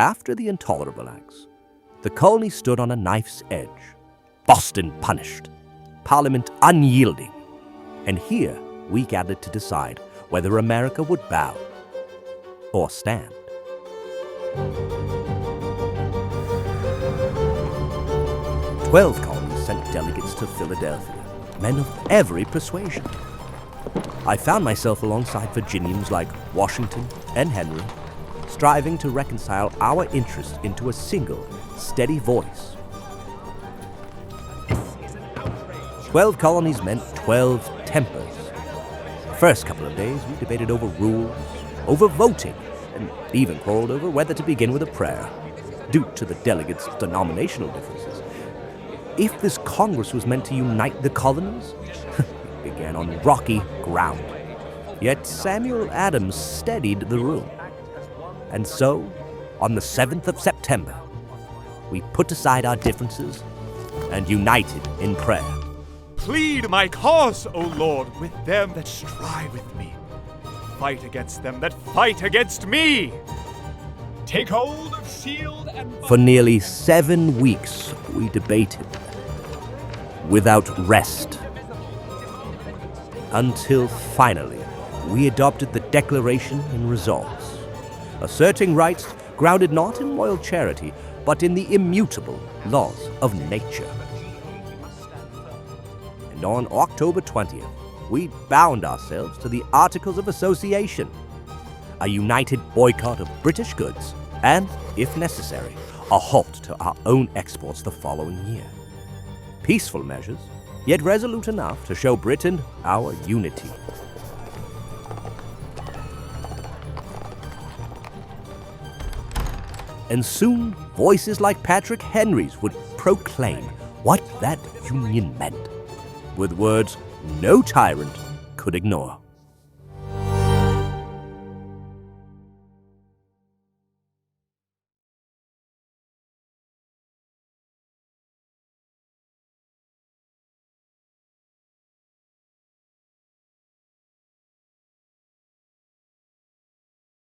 After the Intolerable Acts, the colony stood on a knife's edge. Boston punished, Parliament unyielding. And here we gathered to decide whether America would bow or stand. 12 colonies sent delegates to Philadelphia, men of every persuasion. I found myself alongside Virginians like Washington and Henry, striving to reconcile our interests into a single, steady voice. 12 colonies meant 12 tempers. The first couple of days, we debated over rules, over voting, and even quarreled over whether to begin with a prayer, due to the delegates' denominational differences. If this Congress was meant to unite the colonies, it began on rocky ground. Yet Samuel Adams steadied the room. And so, on the 7th of September, we put aside our differences and united in prayer. Plead my cause, O Lord, with them that strive with me. Fight against them that fight against me. Take hold of shield and... For nearly 7 weeks, we debated, without rest, until finally we adopted the Declaration and Resolves, asserting rights grounded not in loyal charity, but in the immutable laws of nature. And on October 20th, we bound ourselves to the Articles of Association, a united boycott of British goods, and, if necessary, a halt to our own exports the following year. Peaceful measures, yet resolute enough to show Britain our unity. And soon, voices like Patrick Henry's would proclaim what that union meant, with words no tyrant could ignore.